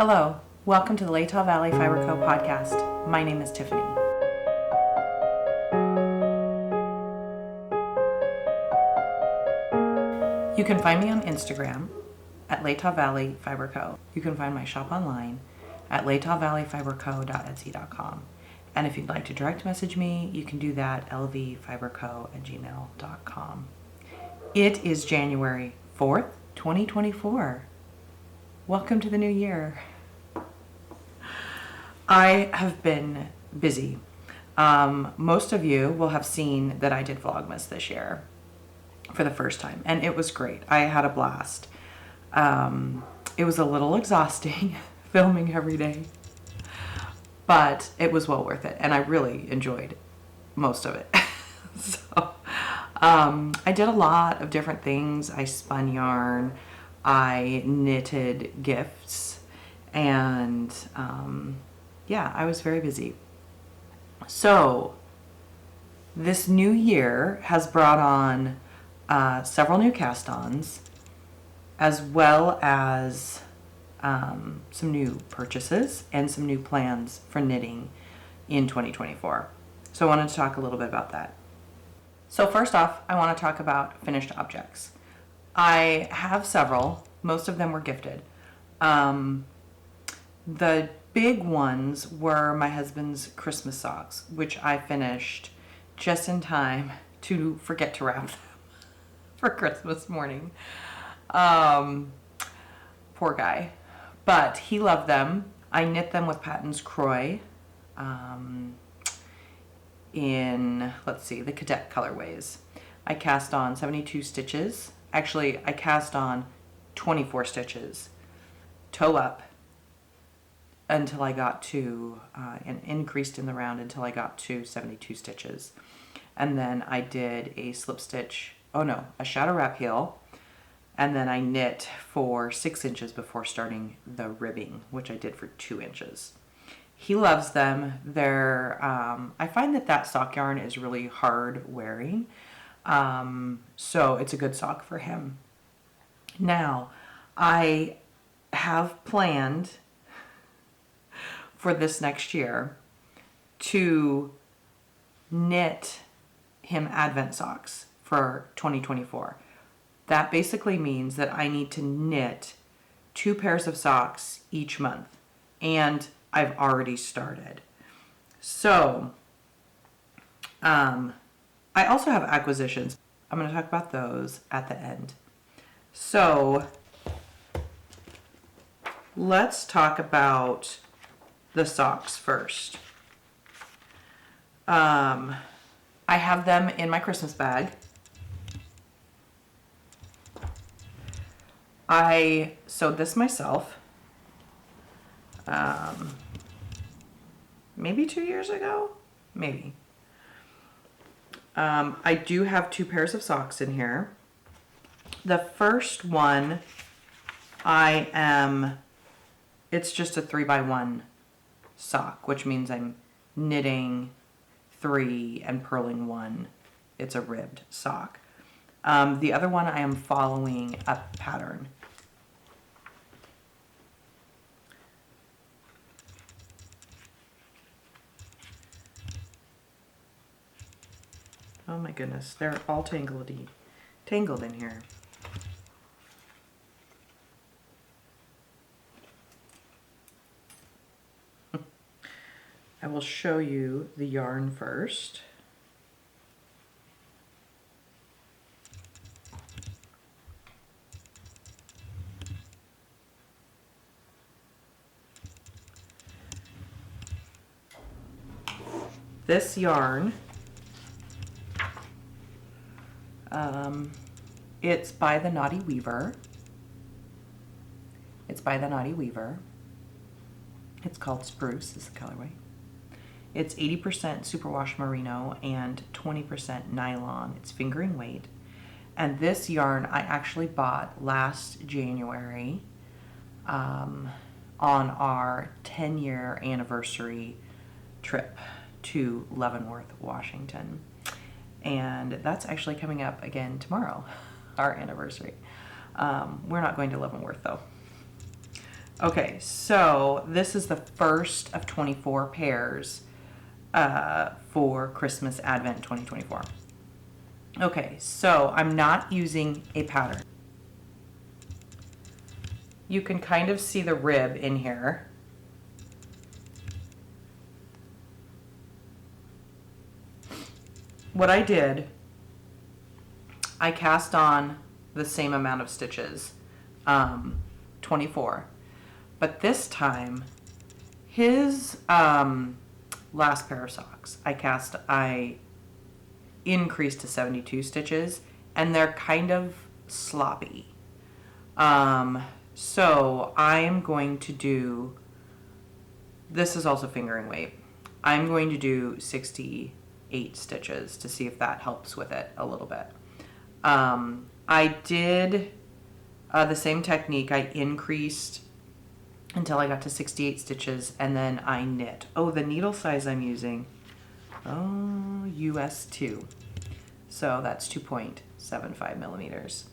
Hello, welcome to the Latah Valley Fiber Co. podcast. My name is Tiffany. You can find me on Instagram at Latah Valley Fiber Co. You can find my shop online at latahvalleyfiberco.etsy.com. And if you'd like to direct message me, you can do that lvfiberco@gmail.com. It is January 4th, 2024. Welcome to the new year. I have been busy. Most of you will have seen that I did Vlogmas this year for the first time, and it was great. I had a blast. It was a little exhausting filming every day, but it was well worth it, and I really enjoyed most of it. So I did a lot of different things. I spun yarn, I knitted gifts, and yeah, I was very busy. So this new year has brought on several new cast-ons, as well as some new purchases and some new plans for knitting in 2024. So I wanted to talk a little bit about that. So first off, I want to talk about finished objects. I have several. Most of them were gifted. The big ones were my husband's Christmas socks, which I finished just in time to forget to wrap them for Christmas morning. Poor guy. But he loved them. I knit them with Patton's Croy in, let's see, the cadet colorways. I cast on 72 stitches. Actually, I cast on 24 stitches, toe up, until I got to, and increased in the round until I got to 72 stitches. And then I did a slip stitch, a shadow wrap heel, and then I knit for 6 inches before starting the ribbing, which I did for 2 inches. He loves them. They're, I find that sock yarn is really hard wearing, so it's a good sock for him. Now, I have planned for this next year to knit him Advent socks for 2024. That basically means that I need to knit 2 pairs of socks each month, and I've already started. So, I also have acquisitions. I'm going to talk about those at the end. So, let's talk about the socks first. I have them in my Christmas bag. I sewed this myself maybe 2 years ago, maybe. I do have 2 pairs of socks in here. The first one, it's just a 3x1 sock, which means I'm knitting 3 and purling 1. It's a ribbed sock. The other one, I am following a pattern. Oh my goodness, they're all tangled in here. I will show you the yarn first. This yarn, it's by the Naughty Weaver. It's called Spruce, is the colorway. It's 80% superwash merino and 20% nylon. It's fingering weight. And this yarn I actually bought last January on our 10-year anniversary trip to Leavenworth, Washington. And that's actually coming up again tomorrow, our anniversary. We're not going to Leavenworth though. Okay, so this is the first of 24 pairs for Christmas Advent 2024. Okay, so I'm not using a pattern. You can kind of see the rib in here. What I did, I cast on the same amount of stitches, 24. But this time, his last pair of socks, I increased to 72 stitches, and they're kind of sloppy. So I am going to do, this is also fingering weight. I'm going to do 68 stitches to see if that helps with it a little bit. I did the same technique. I increased until I got to 68 stitches, and then I knit. Oh, the needle size I'm using, US 2. So that's 2.75 millimeters.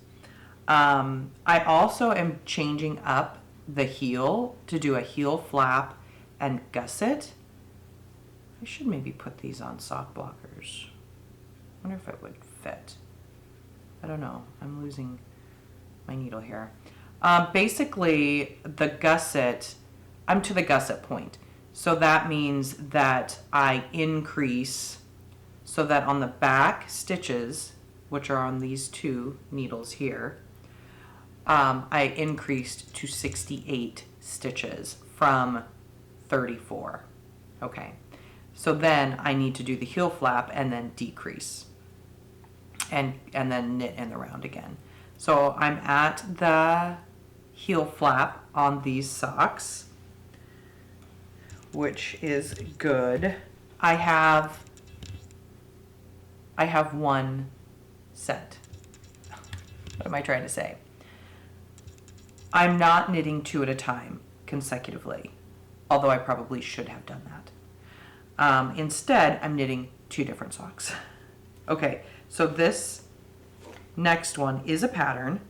I also am changing up the heel to do a heel flap and gusset. I should maybe put these on sock blockers. I wonder if it would fit. I don't know. I'm losing my needle here. Basically, the gusset, I'm to the gusset point. So that means that I increase so that on the back stitches, which are on these two needles here, I increased to 68 stitches from 34. Okay. So then I need to do the heel flap and then decrease and then knit in the round again. So I'm at the heel flap on these socks, which is good. I have one set. What am I trying to say? I'm not knitting 2 at a time consecutively, although I probably should have done that. Instead, I'm knitting 2 different socks. Okay, so this next one is a pattern.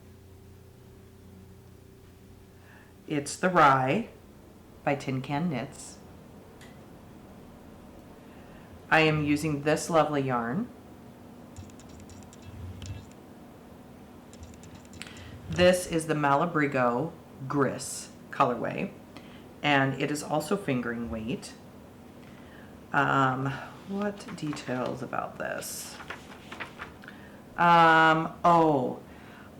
It's the Rye by Tin Can Knits. I am using this lovely yarn. This is the Malabrigo Gris colorway, and it is also fingering weight. What details about this? Oh,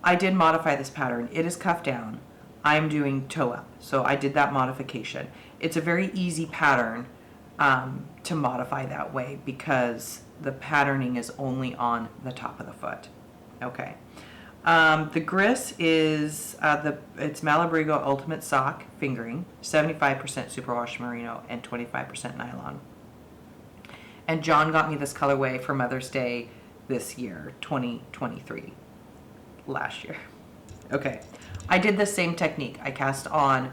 I did modify this pattern. It is cuff down. I'm doing toe up, so I did that modification. It's a very easy pattern to modify that way because the patterning is only on the top of the foot. Okay. The Gris is it's Malabrigo Ultimate Sock fingering, 75% superwash merino and 25% nylon. And John got me this colorway for Mother's Day this year, 2023, last year. Okay, I did the same technique. I cast on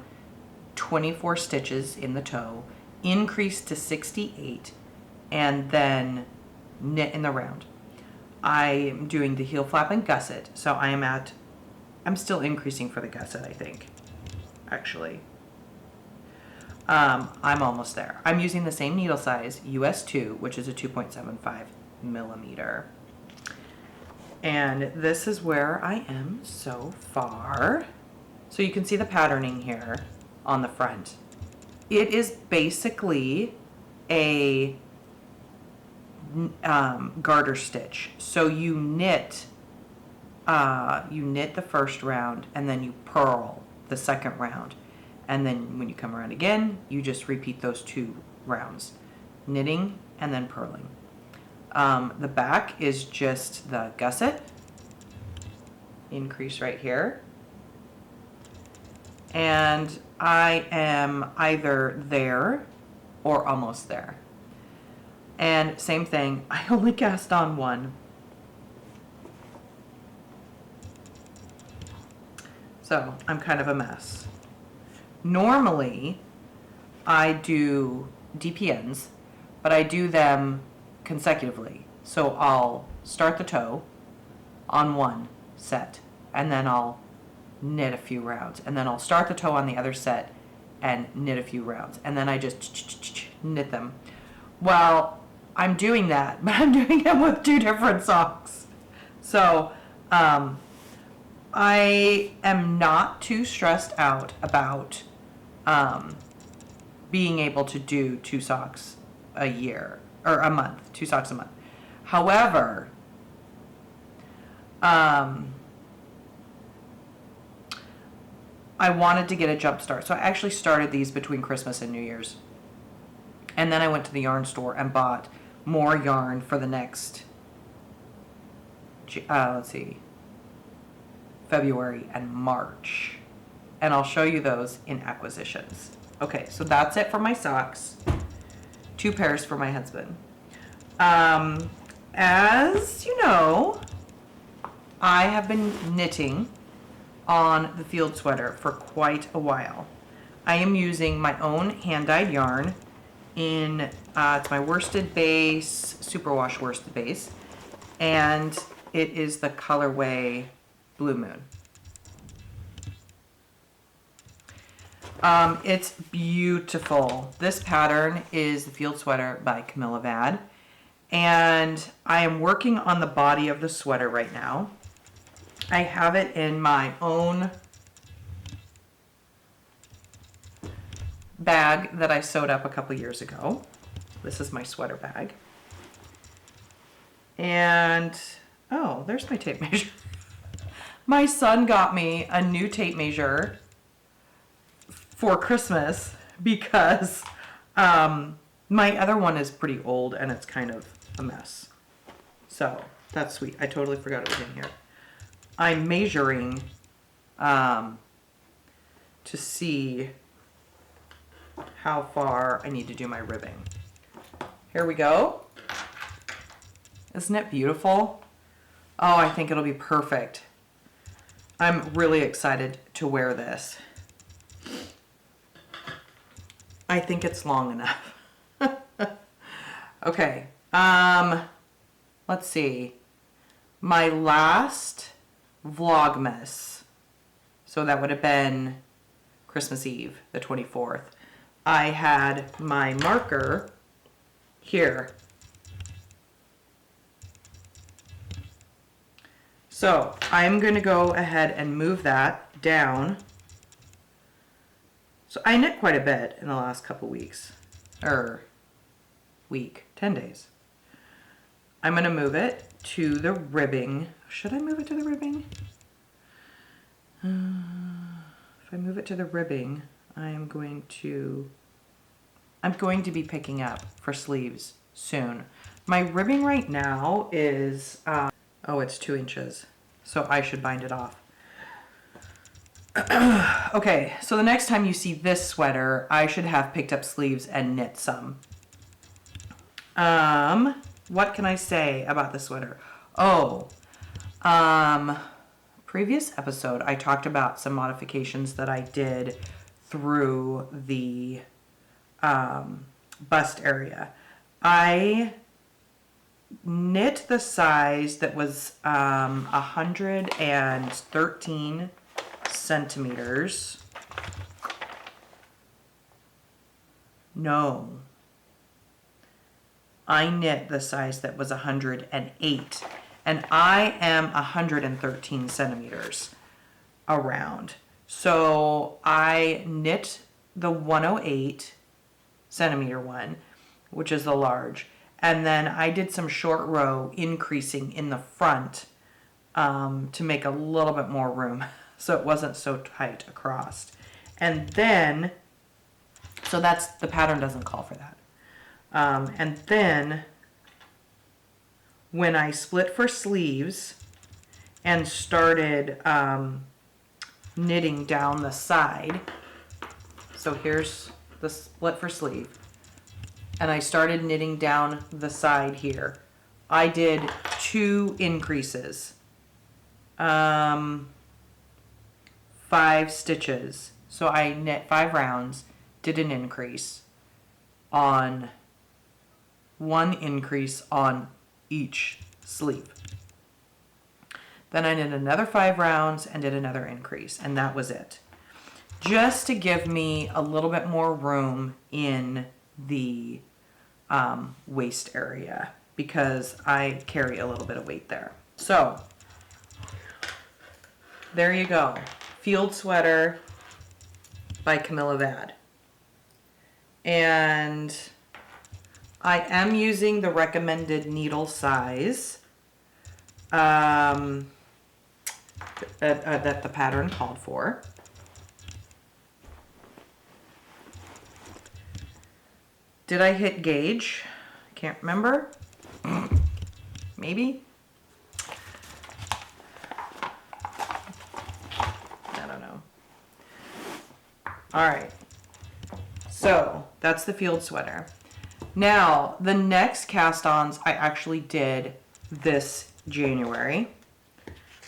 24 stitches in the toe, increased to 68, and then knit in the round. I'm doing the heel flap and gusset, so I'm still increasing for the gusset, I think, actually. I'm almost there. I'm using the same needle size, US 2, which is a 2.75 millimeter. And this is where I am so far. So you can see the patterning here on the front. It is basically a garter stitch. So you knit the first round and then you purl the second round. And then when you come around again, you just repeat those 2 rounds, knitting and then purling. The back is just the gusset, increase right here. And I am either there or almost there. And same thing, I only cast on 1. So I'm kind of a mess. Normally, I do DPNs, but I do them consecutively. So I'll start the toe on 1 set, and then I'll knit a few rounds, and then I'll start the toe on the other set and knit a few rounds. And then I just knit them. Well, I'm doing that, but I'm doing them with 2 different socks. So, I am not too stressed out about being able to do 2 socks a year, or a month, 2 socks a month. However, I wanted to get a jump start. So I actually started these between Christmas and New Year's. And then I went to the yarn store and bought more yarn for the next, let's see, February and March. And I'll show you those in acquisitions. Okay, so that's it for my socks. 2 pairs for my husband. As you know, I have been knitting on the field sweater for quite a while. I am using my own hand-dyed yarn in, it's my worsted base, superwash worsted base, and it is the colorway Blue Moon. It's beautiful. This pattern is the field sweater by Camilla Vad, and I am working on the body of the sweater right now. I have it in my own bag that I sewed up a couple years ago. This is my sweater bag. And, oh, there's my tape measure. My son got me a new tape measure for Christmas because my other one is pretty old and it's kind of a mess. So, that's sweet. I totally forgot it was in here. I'm measuring to see how far I need to do my ribbing. Here we go. Isn't it beautiful? Oh, I think it'll be perfect. I'm really excited to wear this. I think it's long enough. Okay. Let's see. My last Vlogmas, so that would have been Christmas Eve, the 24th. I had my marker here. So I'm going to go ahead and move that down. So I knit quite a bit in the last couple weeks, or week, 10 days. I'm going to move it to the ribbing. Should I move it to the ribbing? If I move it to the ribbing, I'm going to be picking up for sleeves soon. My ribbing right now is, oh, it's 2 inches, so I should bind it off. Okay, so the next time you see this sweater, I should have picked up sleeves and knit some. What can I say about this sweater? Oh, previous episode, I talked about some modifications that I did through the bust area. I knit the size that was 113 centimeters. No. I knit the size that was 108. And I am 113 centimeters around. So I knit the 108 centimeter one, which is the large. And then I did some short row increasing in the front to make a little bit more room so it wasn't so tight across. And then, so that's, the pattern doesn't call for that. And then when I split for sleeves and started knitting down the side, so here's the split for sleeve, and I started knitting down the side here. I did 2 increases, 5 stitches. So I knit 5 rounds, did an increase on 1 increase on each sleeve. Then I did another 5 rounds and did another increase, and that was it. just to give me a little bit more room in the waist area, because I carry a little bit of weight there. So there you go. Field Sweater by Camilla Vad. And I am using the recommended needle size that the pattern called for. Did I hit gauge? I can't remember. Maybe. I don't know. All right. So that's the field sweater. Now, the next cast-ons I actually did this January.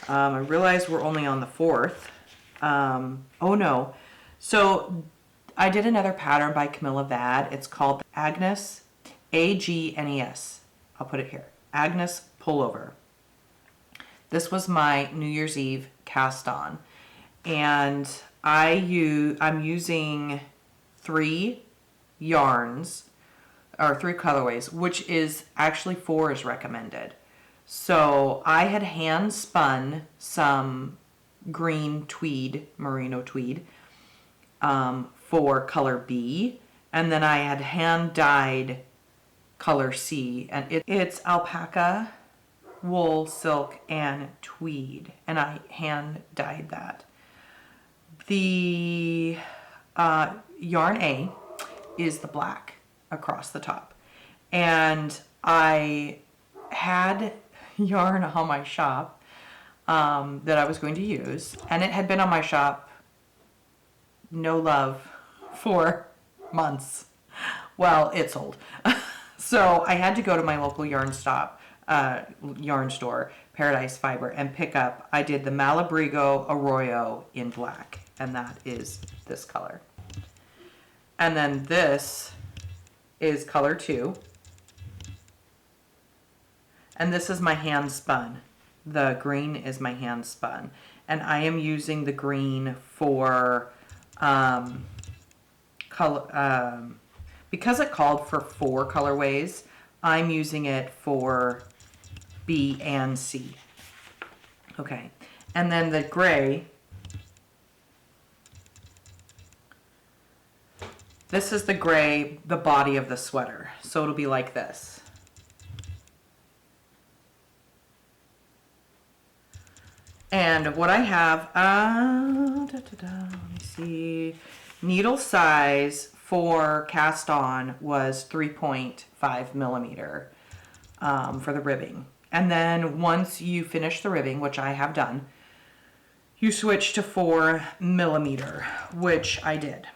I realized we're only on the 4th. Oh no. So I did another pattern by Camilla Vad. It's called Agnes, Agnes. I'll put it here. Agnes Pullover. This was my New Year's Eve cast on. And I'm using 3 yarns, or 3 colorways, which is actually 4 is recommended. So I had hand spun some green tweed, merino tweed, for color B, and then I had hand dyed color C, and it's alpaca, wool, silk, and tweed, and I hand dyed that. The yarn A is the black across the top, and I had yarn on my shop that I was going to use, and it had been on my shop, no love, for months. Well, it sold. So I had to go to my local yarn store, Paradise Fiber, and pick up, I did the Malabrigo Arroyo in black, and that is this color. And then this is color 2. And this is my hand spun. The green is my hand spun. And I am using the green for color, because it called for 4 colorways, I'm using it for B and C. Okay, and then the gray, this is the gray, the body of the sweater. So it'll be like this. And what I have, let me see, needle size for cast on was 3.5 millimeter for the ribbing. And then once you finish the ribbing, which I have done, you switch to 4 millimeter, which I did.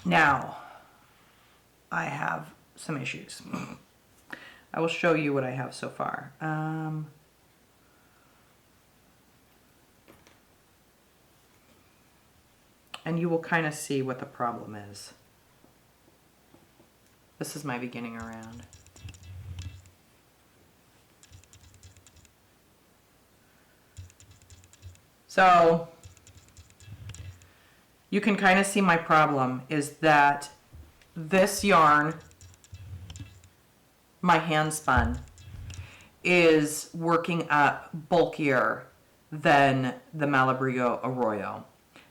Now, I have some issues. I will show you what I have so far. And you will kind of see what the problem is. This is my beginning around. So you can kind of see my problem is that this yarn, my hand spun, is working up bulkier than the Malabrigo Arroyo.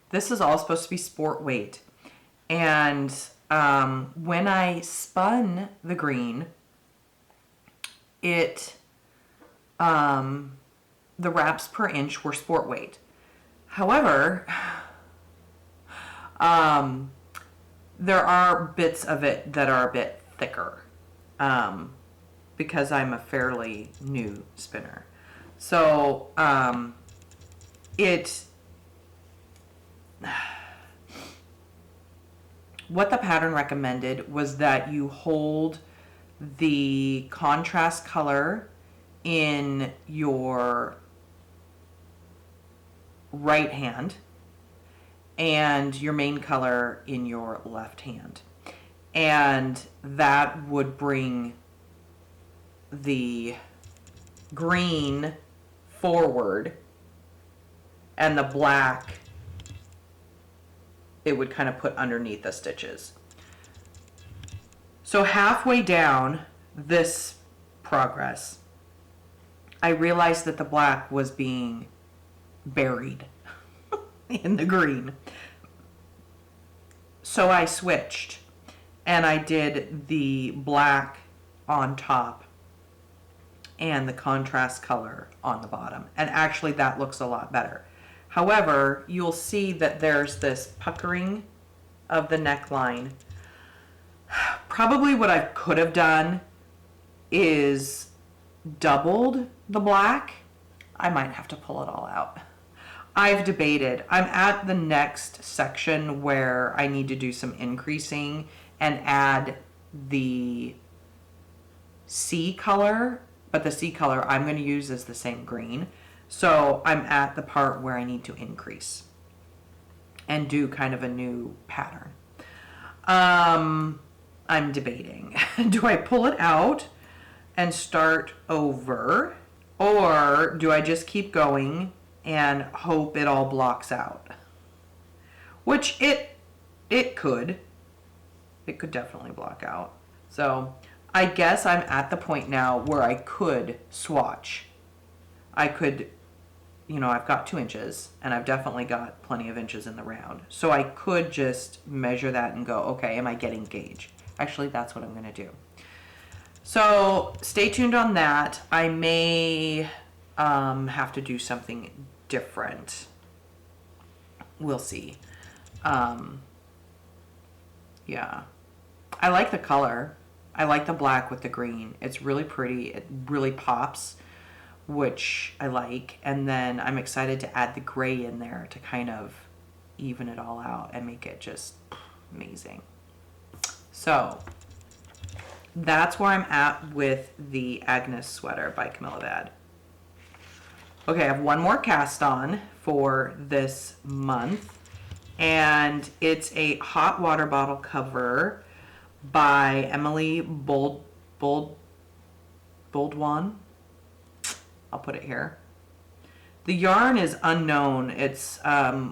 This is all supposed to be sport weight. And when I spun the green, the wraps per inch were sport weight. However, there are bits of it that are a bit thicker because I'm a fairly new spinner. So what the pattern recommended was that you hold the contrast color in your right hand and your main color in your left hand. And that would bring the green forward and the black it would kind of put underneath the stitches. So halfway down this progress, I realized that the black was being buried in the green. So I switched and I did the black on top and the contrast color on the bottom. And actually that looks a lot better. However, you'll see that there's this puckering of the neckline. Probably what I could have done is doubled the black. I might have to pull it all out. I've debated. I'm at the next section where I need to do some increasing and add the sea color, but the sea color I'm going to use is the same green. So I'm at the part where I need to increase and do kind of a new pattern. I'm debating. Do I pull it out and start over, or do I just keep going and hope it all blocks out? Which it could definitely block out. So I guess I'm at the point now where I could swatch. I could, I've got 2 inches and I've definitely got plenty of inches in the round. So I could just measure that and go, okay, am I getting gauge? Actually, that's what I'm going to do. So stay tuned on that. I may have to do something different. We'll see. Yeah. I like the color. I like the black with the green. It's really pretty. It really pops, which I like. And then I'm excited to add the gray in there to kind of even it all out and make it just amazing. So that's where I'm at with the Agnes sweater by Camilla Vad. Okay, I have one more cast on for this month, and it's a hot water bottle cover by Emily Boldwan. I'll put it here. The yarn is unknown. It's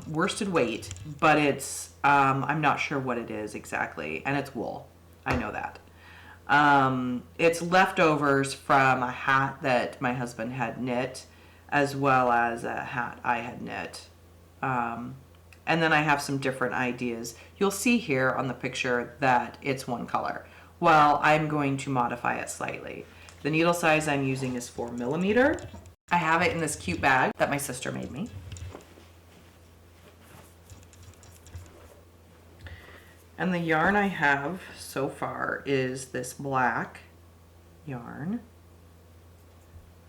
worsted weight, but it's I'm not sure what it is exactly, and it's wool. I know that. It's leftovers from a hat that my husband had knit, as well as a hat I had knit. And then I have some different ideas. You'll see here on the picture that it's one color. Well, I'm going to modify it slightly. The needle size I'm using is 4mm. I have it in this cute bag that my sister made me. And the yarn I have so far is this black yarn.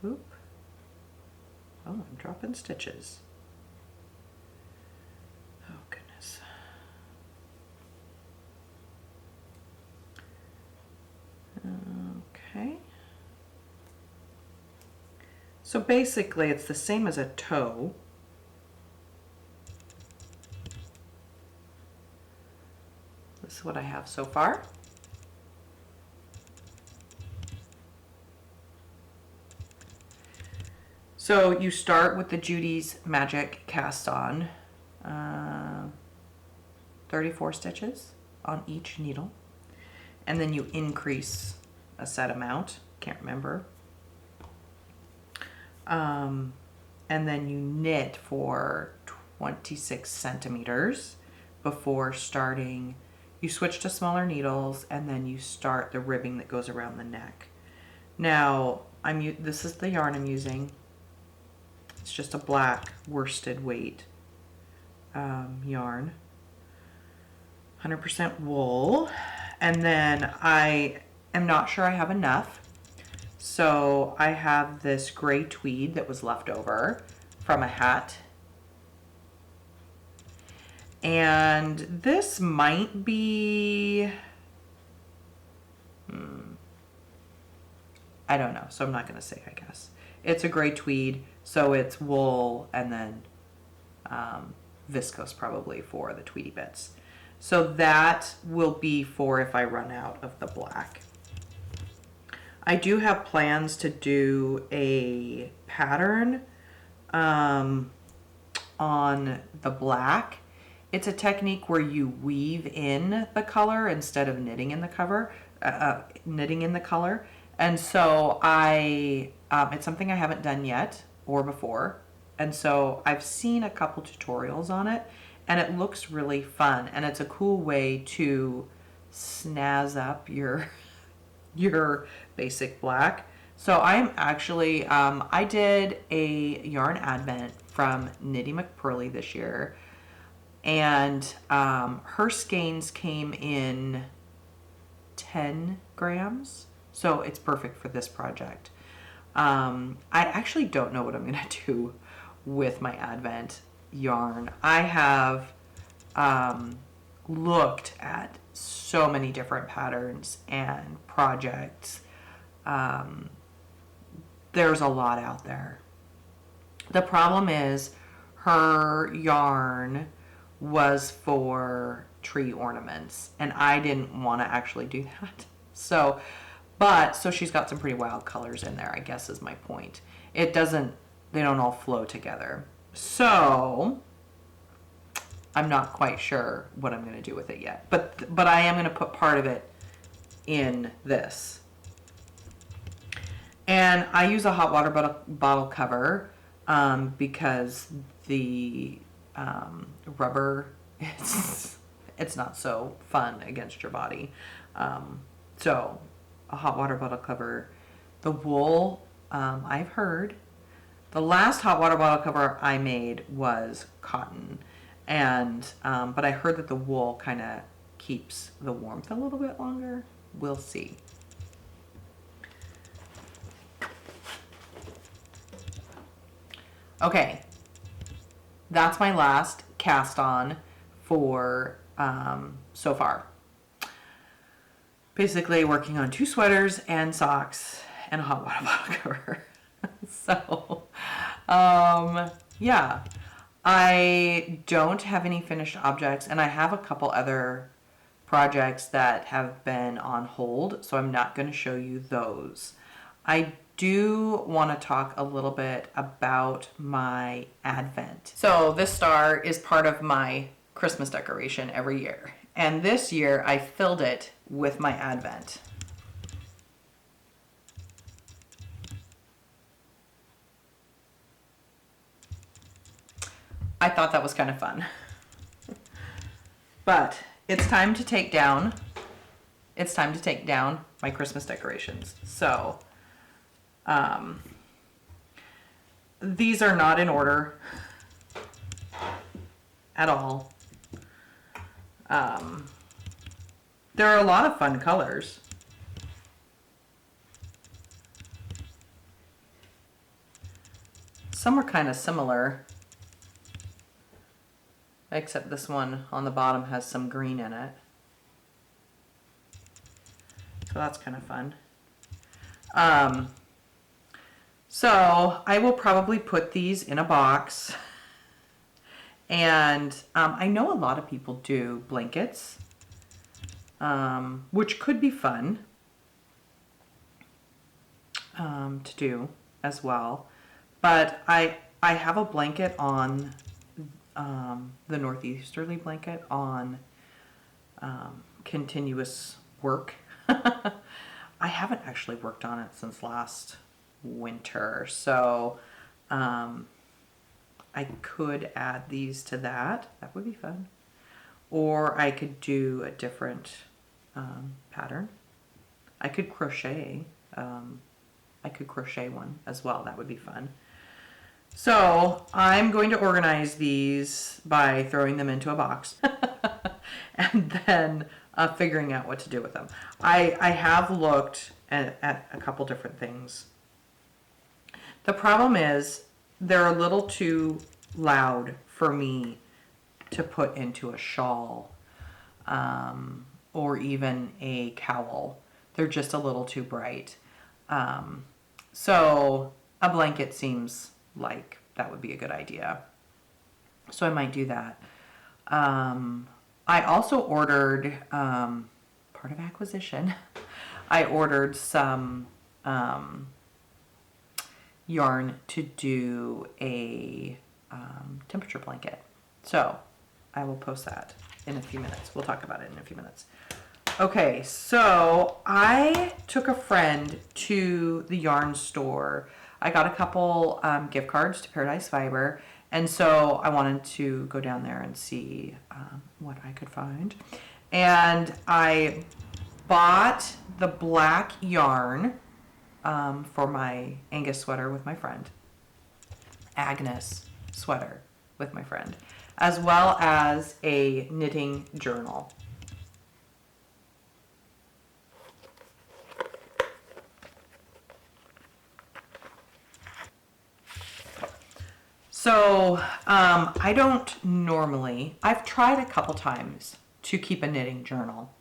Oop. Oh, I'm dropping stitches. Oh, goodness. Okay. So basically it's the same as a toe. This is what I have so far. So you start with the Judy's Magic cast on, 34 stitches on each needle, and then you increase a set amount, can't remember, and then you knit for 26 centimeters before starting. You switch to smaller needles, and then you start the ribbing that goes around the neck. Now, this is the yarn I'm using. It's just a black worsted weight yarn, 100% wool. And then I am not sure I have enough. So I have this gray tweed that was left over from a hat. And this might be, I don't know, so I'm not going to say, I guess. It's a gray tweed, so it's wool and then viscose probably for the tweedy bits. So that will be for if I run out of the black. I do have plans to do a pattern on the black, it's a technique where you weave in the color instead of knitting in the knitting in the color. And so it's something I haven't done yet or before. And so I've seen a couple tutorials on it, and it looks really fun. And it's a cool way to snazz up your basic black. So I'm actually, I did a yarn advent from Knitty McPurley this year, and her skeins came in 10 grams, so it's perfect for this project. I actually don't know what I'm gonna do with my advent yarn. I have looked at so many different patterns and projects. There's a lot out there. The problem is her yarn was for tree ornaments, and I didn't want to actually do that. So she's got some pretty wild colors in there, I guess is my point. They don't all flow together. So I'm not quite sure what I'm going to do with it yet, but I am going to put part of it in this. And I use a hot water bottle cover because the rubber, it's not so fun against your body. So a hot water bottle cover. The wool, I've heard, the last hot water bottle cover I made was cotton, and but I heard that the wool kind of keeps the warmth a little bit longer. We'll see. Okay, that's my last cast on for so far. Basically working on 2 sweaters and socks and a hot water bottle cover. So, yeah, I don't have any finished objects, and I have a couple other projects that have been on hold, so I'm not going to show you those. I do want to talk a little bit about my advent. So this star is part of my Christmas decoration every year, and this year I filled it with my advent. I thought that was kind of fun. But it's time to take down my Christmas decorations. So these are not in order at all. There are a lot of fun colors. Some are kind of similar, except this one on the bottom has some green in it. So that's kind of fun. So I will probably put these in a box. And I know a lot of people do blankets, which could be fun to do as well. But I have a blanket on, the northeasterly blanket on continuous work. I haven't actually worked on it since last winter, so I could add these to that. That would be fun. Or I could do a different pattern. I could crochet. I could crochet one as well. That would be fun. So I'm going to organize these by throwing them into a box and then figuring out what to do with them. I have looked at a couple different things. The problem is they're a little too loud for me to put into a shawl or even a cowl. They're just a little too bright. So a blanket seems like that would be a good idea. So I might do that. I also ordered, part of acquisition, I ordered some yarn to do a temperature blanket. So I will post that in a few minutes. We'll talk about it in a few minutes. Okay, so I took a friend to the yarn store. I got a couple gift cards to Paradise Fiber, and so I wanted to go down there and see what I could find. And I bought the black yarn for my Angus sweater with my friend. Agnes sweater with my friend, as well as a knitting journal. So I don't normally, I've tried a couple times to keep a knitting journal,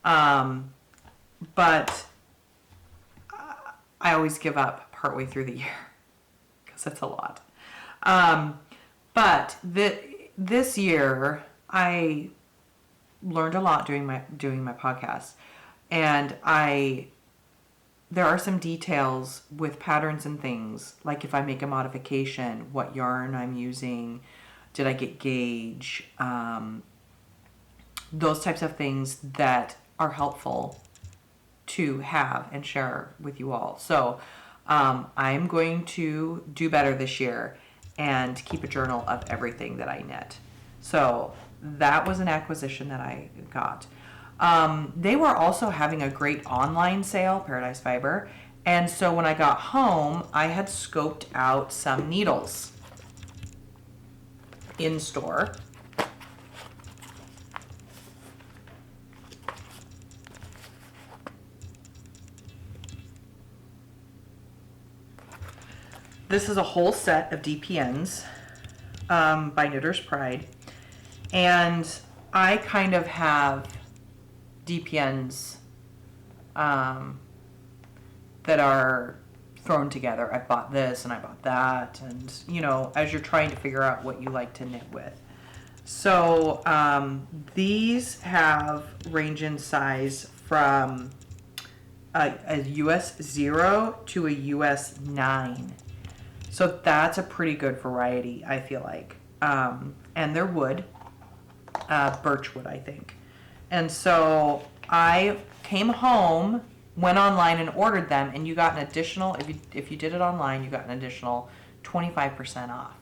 but I always give up partway through the year because it's a lot. But this year I learned a lot doing my podcast, and there are some details with patterns and things, like if I make a modification, what yarn I'm using, did I get gauge, those types of things that are helpful to have and share with you all. So I'm going to do better this year and keep a journal of everything that I knit. So that was an acquisition that I got. They were also having a great online sale, Paradise Fiber. And so when I got home, I had scoped out some needles in store. This is a whole set of DPNs by Knitter's Pride. And I kind of have DPNs that are thrown together. I bought this and I bought that, and you know, as you're trying to figure out what you like to knit with. So these have range in size from a US 0 to a US 9. So that's a pretty good variety, I feel like. And they're wood, birch wood, I think. And so I came home, went online and ordered them, and you got an additional, if you did it online, you got an additional 25% off.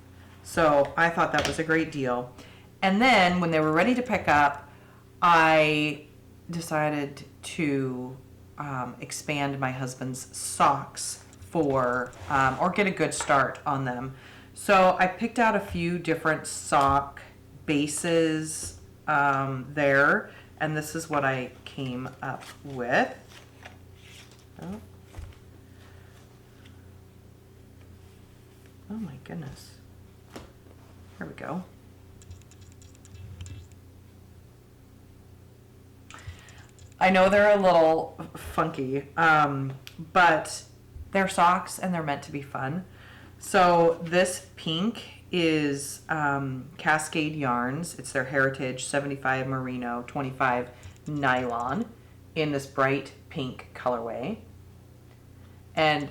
So I thought that was a great deal. And then when they were ready to pick up, I decided to expand my husband's socks or get a good start on them. So I picked out a few different sock bases there, and this is what I came up with. Oh my goodness. Here we go. I know they're a little funky, but they're socks and they're meant to be fun. So this pink is Cascade Yarns. It's their Heritage 75 Merino, 25 Nylon in this bright pink colorway. And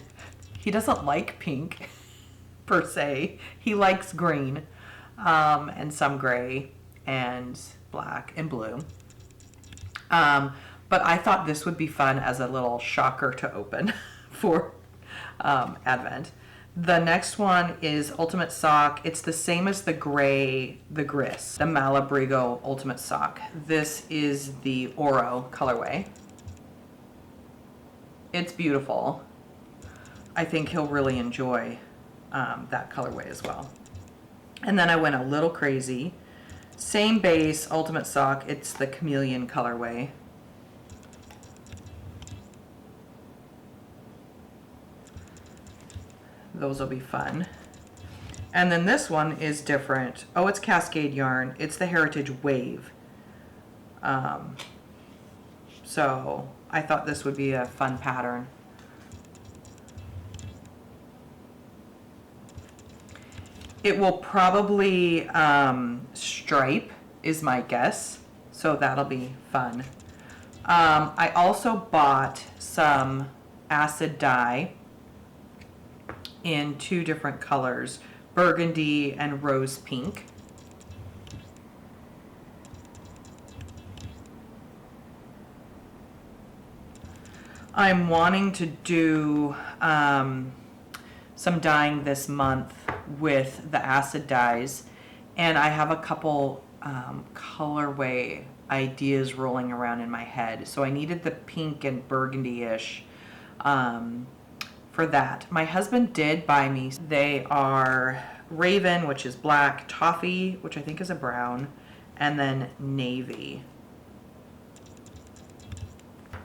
he doesn't like pink per se. He likes green and some gray and black and blue. But I thought this would be fun as a little shocker to open for Advent. The next one is Ultimate Sock. It's the same as the gray, the Gris, the Malabrigo Ultimate Sock. This is the Oro colorway. It's beautiful. I think he'll really enjoy that colorway as well. And then I went a little crazy. Same base, Ultimate Sock. It's the Chameleon colorway. Those will be fun. And then this one is different. Oh, it's Cascade Yarn. It's the Heritage Wave. So I thought this would be a fun pattern. It will probably stripe is my guess. So that'll be fun. I also bought some acid dye in two different colors, burgundy and rose pink. I'm wanting to do some dyeing this month with the acid dyes, and I have a couple colorway ideas rolling around in my head. So I needed the pink and burgundy-ish for that. My husband did buy me, they are Raven, which is black, Toffee, which I think is a brown, and then Navy.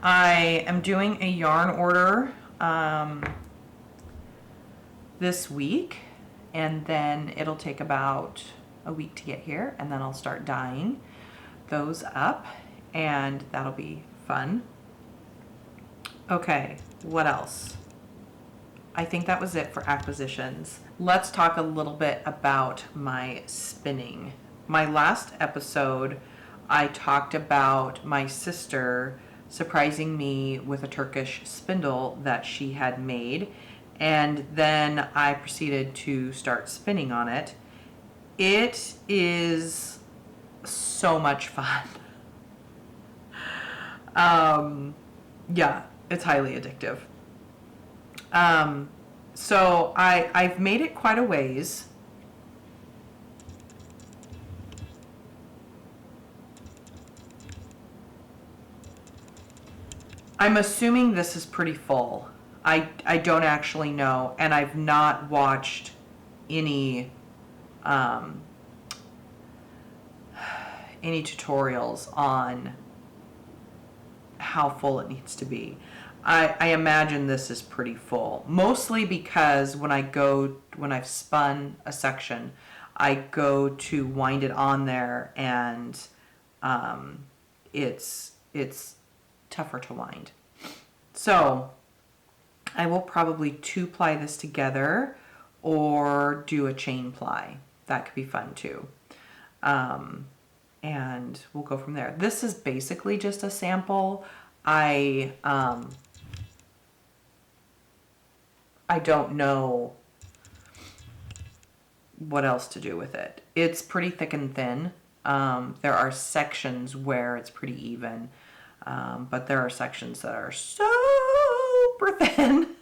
I am doing a yarn order this week, and then it'll take about a week to get here, and then I'll start dyeing those up, and that'll be fun. Okay, what else? I think that was it for acquisitions. Let's talk a little bit about my spinning. My last episode, I talked about my sister surprising me with a Turkish spindle that she had made, and then I proceeded to start spinning on it. It is so much fun. Yeah, it's highly addictive. So I've made it quite a ways. I'm assuming this is pretty full. I don't actually know, and I've not watched any tutorials on how full it needs to be. I imagine this is pretty full, mostly because when I've spun a section, I go to wind it on there, and it's tougher to wind. So I will probably 2-ply this together or do a chain ply. That could be fun too. And we'll go from there. This is basically just a sample. I don't know what else to do with it. It's pretty thick and thin. There are sections where it's pretty even, but there are sections that are super thin,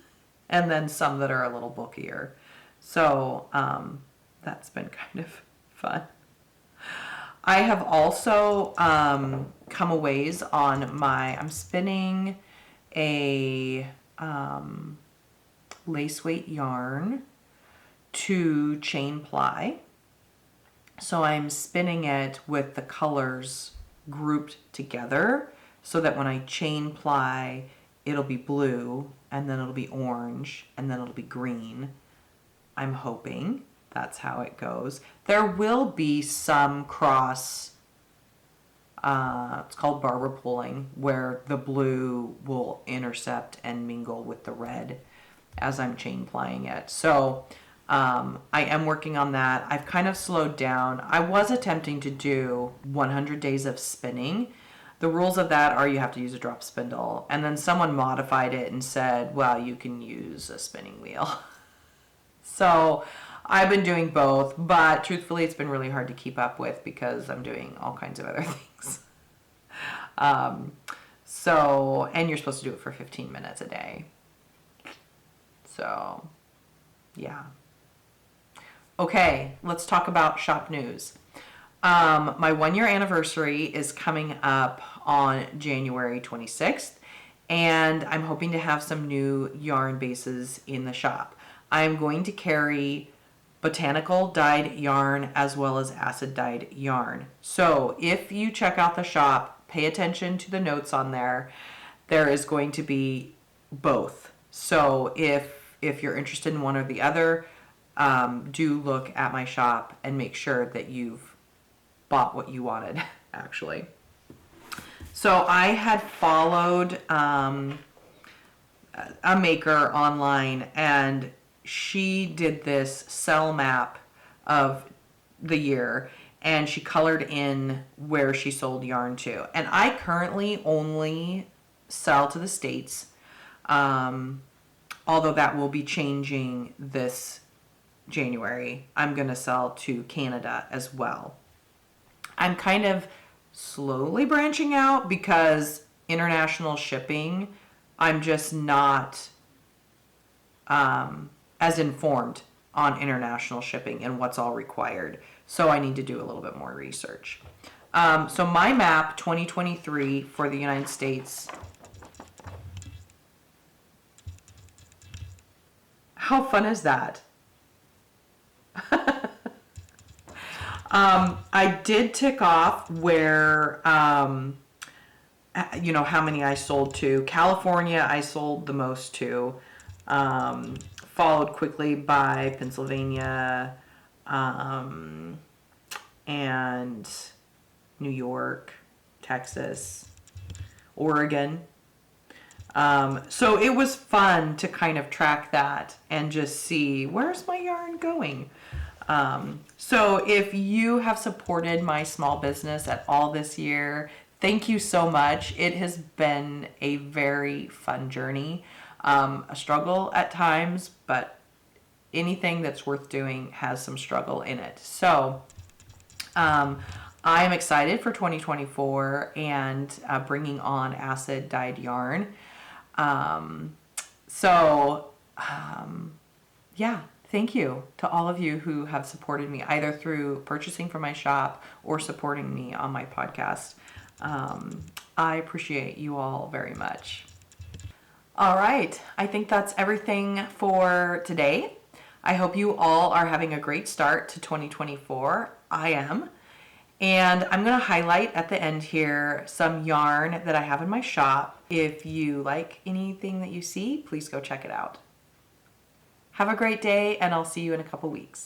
and then some that are a little bulkier. So that's been kind of fun. I have also come a ways on I'm spinning a lace weight yarn to chain ply. So I'm spinning it with the colors grouped together so that when I chain ply, it'll be blue, and then it'll be orange, and then it'll be green. I'm hoping that's how it goes. There will be some cross, it's called barber pulling, where the blue will intercept and mingle with the red as I'm chain plying it. So I am working on that. I've kind of slowed down. I was attempting to do 100 days of spinning. The rules of that are you have to use a drop spindle. And then someone modified it and said, well, you can use a spinning wheel. So I've been doing both, but truthfully, it's been really hard to keep up with because I'm doing all kinds of other things. And you're supposed to do it for 15 minutes a day. So, yeah. Okay, let's talk about shop news. My 1-year anniversary is coming up on January 26th, and I'm hoping to have some new yarn bases in the shop. I'm going to carry botanical dyed yarn as well as acid dyed yarn. So if you check out the shop, pay attention to the notes on there. There is going to be both. So if you're interested in one or the other, do look at my shop and make sure that you've bought what you wanted, actually. So I had followed a maker online, and she did this cell map of the year, and she colored in where she sold yarn to. And I currently only sell to the States, although that will be changing this January. I'm going to sell to Canada as well. I'm kind of slowly branching out because international shipping I'm just not as informed on international shipping and what's all required. So I need to do a little bit more research. So my map 2023 for the United States. How fun is that? I did tick off where, you know, how many I sold to. California, I sold the most to. Followed quickly by Pennsylvania, and New York, Texas, Oregon. So it was fun to kind of track that and just see, where's my yarn going? So if you have supported my small business at all this year, thank you so much. It has been a very fun journey, a struggle at times, but anything that's worth doing has some struggle in it. So I am excited for 2024 and bringing on acid dyed yarn. Yeah, thank you to all of you who have supported me either through purchasing from my shop or supporting me on my podcast. I appreciate you all very much. All right, I think that's everything for today. I hope you all are having a great start to 2024. I am. And I'm going to highlight at the end here some yarn that I have in my shop. If you like anything that you see, please go check it out. Have a great day, and I'll see you in a couple weeks.